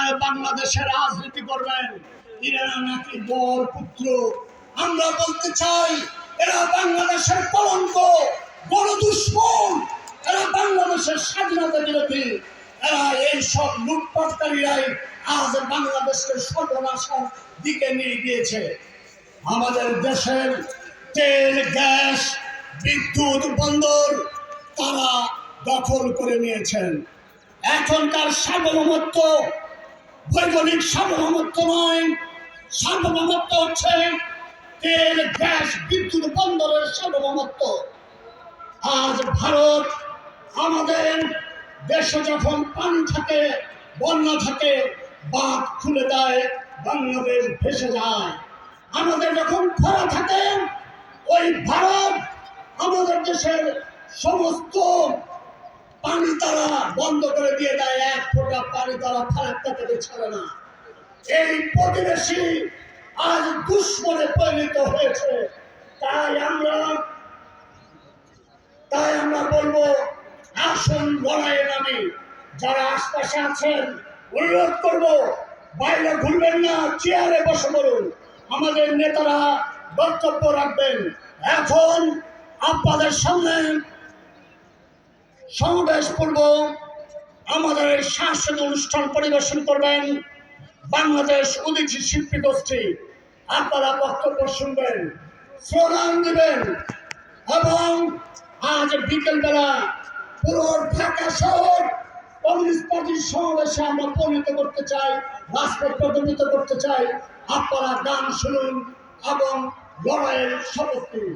চায় বাংলাদেশের রাজনীতি করবেন, এরা নাকি বড় পুত্র। আমরা বলতে চাই এরা বাংলাদেশের কলঙ্ক, বড় দুশ্মন, এরা বাংলাদেশের স্বাধীনতা বিরোধী। এরা এইসব লুটপাটকারীরাই আজ বাংলাদেশকে সর্বনাশার দিকে নিয়ে গিয়েছে। আমাদের দেশের তেল, গ্যাস, বিদ্যুৎ, বন্দর তারা দখল করে নিয়েছেন। এখনকার সার্বভৌমত্ব ভৌগোলিক সার্বভৌমত্ব নয়, সার্বভৌমত্ব হচ্ছে তেল, গ্যাস, বিদ্যুৎ, বন্দরের সার্বভৌমত্ব। আজ ভারত আমাদের দেশে যখন পানি থাকে, বন্যা থাকে, বাঁধ খুলে দেয়, বাংলাদেশ ভেসে যায়। আমাদের যখন খরা থাকে, ওই ভারত আমাদের দেশের সমস্ত পানি তারা বন্ধ করে দিয়ে দেয়, এক ফোঁটা পানি তারা ফারাক্কা থেকে ছাড়ে না। এই প্রতিবেশী আজ দুশ্মনে পরিণত হয়েছে। তাই আমরা বলবো, আসুন লড়াইয়ে নামি। যারা আশপাশে আছেন অনুরোধ করবো, বাইরে ঘুরবেন না, চেয়ারে বসে পড়ুন। আমাদের নেতারা বক্তব্য রাখবেন। এখন আপনাদের সামনে সমাবেশ পূর্ব আমাদের সাংস্কৃতিক অনুষ্ঠান পরিবেশন করবেন বাংলাদেশ অতিথি শিল্পী গোষ্ঠী। আপনারা বক্তব্য শুনবেন, স্লোগান দিবেন এবং আজ বিকেলবেলা পুরো ঢাকা শহর কমিউনিস্ট পার্টির সমাবেশে আমরা পরিণত করতে চাই, রাজপথ প্রদর্শিত করতে চাই। আপনারা গান শুনুন এবং লড়াইয়ের শপথ নিন।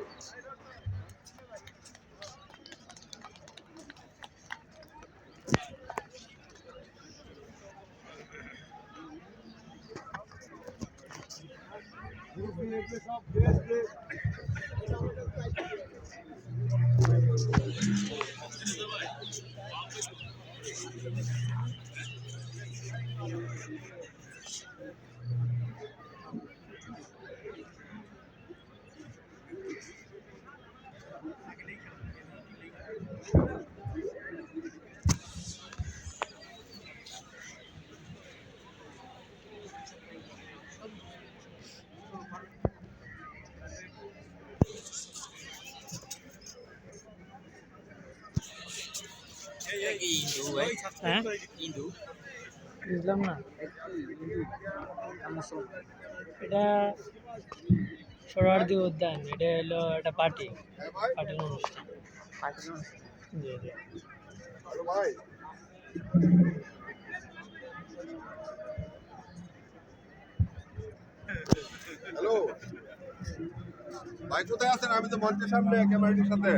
বুঝলাম না, এটা সোহরাওয়ার্দী উদ্যান, এটা হলো একটা পার্টির অনুষ্ঠান। জি জি। হ্যালো ভাই, কোথায় আছেন? আমি তো মঞ্চের সামনে ক্যামেরাটির সাথে।